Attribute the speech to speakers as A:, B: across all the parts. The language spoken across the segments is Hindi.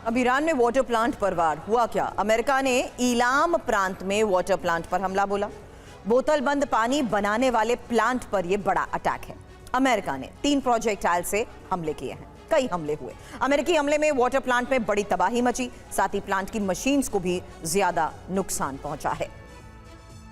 A: अब ईरान में वाटर प्लांट पर वार हुआ क्या? अमेरिका ने ईलाम प्रांत में वाटर प्लांट पर हमला बोला। बोतल बंद पानी बनाने वाले प्लांट पर यह बड़ा अटैक है। अमेरिका ने 3 प्रोजेक्टाइल से हमले किए हैं। कई हमले हुए। अमेरिकी हमले में वाटर प्लांट में बड़ी तबाही मची, साथ ही प्लांट की मशीन्स को भी ज्यादा नुकसान पहुंचा है।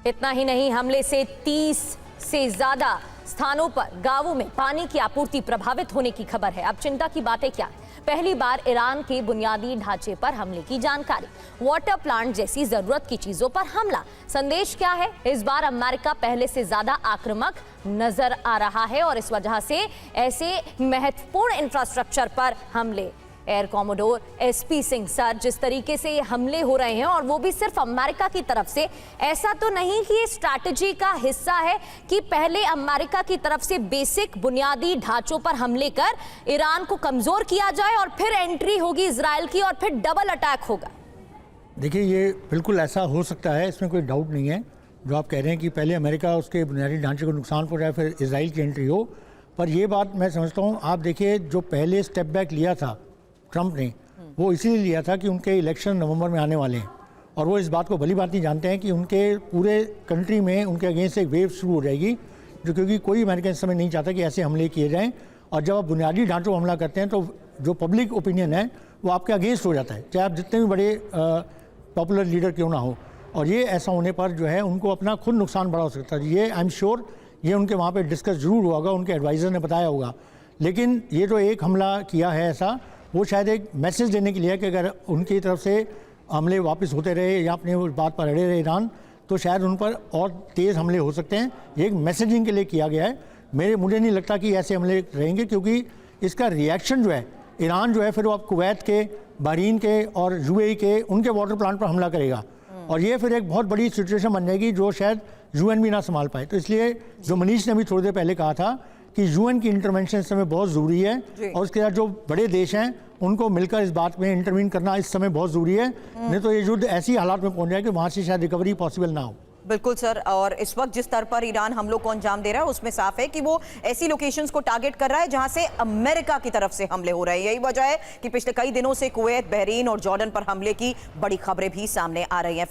B: इतना ही नहीं, हमले से 30 से ज्यादा स्थानों पर गांवों में पानी की आपूर्ति प्रभावित होने की खबर है। अब चिंता की बातें क्या है? पहली बार ईरान के बुनियादी ढांचे पर हमले की जानकारी, वाटर प्लांट जैसी जरूरत की चीजों पर हमला। संदेश क्या है? इस बार अमेरिका पहले से ज्यादा आक्रामक नजर आ रहा है और इस वजह से ऐसे महत्वपूर्ण इंफ्रास्ट्रक्चर पर हमले। Air commodore SP Singh sir, जिस तरीके से ये हमले हो रहे हैं और वो भी सिर्फ अमेरिका की तरफ से, ऐसा तो नहीं कि ये स्ट्रैटेजी का हिस्सा है कि पहले अमेरिका की तरफ से बेसिक बुनियादी ढांचों पर हमले कर ईरान को कमजोर किया जाए और फिर एंट्री होगी इजराइल की और फिर डबल अटैक होगा?
C: देखिए, ये बिल्कुल ऐसा हो सकता है, इसमें कोई डाउट नहीं है। जो आप कह रहे हैं कि पहले अमेरिका उसके बुनियादी ढांचे को नुकसान पहुंचाए फिर इजराइल की एंट्री हो, पर यह बात मैं समझता हूँ, आप देखिए जो पहले स्टेप बैक लिया था ट्रंप ने, वो इसीलिए लिया था कि उनके इलेक्शन नवंबर में आने वाले हैं और वो इस बात को भली भांति जानते हैं कि उनके पूरे कंट्री में उनके अगेंस्ट एक वेव शुरू हो जाएगी, जो क्योंकि कोई अमेरिकन इस समय नहीं चाहता कि ऐसे हमले किए जाएं। और जब आप बुनियादी ढांचों पर हमला करते हैं तो जो पब्लिक ओपिनियन है वो आपके अगेंस्ट हो जाता है, चाहे आप जितने भी बड़े पॉपुलर लीडर क्यों ना हो। और ये ऐसा होने पर जो है उनको अपना खुद नुकसान बड़ा हो सकता है। ये आई एम श्योर ये उनके वहाँ पर डिस्कस जरूर हुआ होगा, उनके एडवाइज़र ने बताया होगा। लेकिन ये जो एक हमला किया है ऐसा, वो शायद एक मैसेज देने के लिए है कि अगर उनकी तरफ से हमले वापस होते रहे या अपने उस बात पर अड़े रहे ईरान, तो शायद उन पर और तेज़ हमले हो सकते हैं। ये एक मैसेजिंग के लिए किया गया है। मुझे नहीं लगता कि ऐसे हमले रहेंगे, क्योंकि इसका रिएक्शन जो है ईरान जो है फिर वो अब कुवैत के, बहरीन के और यूएई के उनके वाटर प्लांट पर हमला करेगा और ये फिर एक बहुत बड़ी सिचुएशन बन जाएगी जो शायद यूएन भी ना संभाल पाए। तो इसलिए जो मनीष ने अभी थोड़ी देर पहले कहा था कि यूएन की इंटरवेंशन इस समय बहुत ज़रूरी है और उसके साथ जो बड़े देश हैं उनको मिलकर इस बात में इंटरवीन करना इस समय बहुत ज़रूरी है। नहीं तो ये युद्ध ऐसी हालात में पहुंच जाए कि वहाँ से शायद रिकवरी पॉसिबल ना हो।
A: बिल्कुल सर, और इस वक्त जिस स्तर पर ईरान हमलों को अंजाम दे रहा है उसमें साफ है कि वो ऐसी लोकेशंस को टारगेट कर रहा है जहां से अमेरिका की तरफ से हमले हो रहे हैं। यही वजह है कि पिछले कई दिनों से कुवैत, बहरीन और जॉर्डन पर हमले की बड़ी खबरें भी सामने आ रही हैं।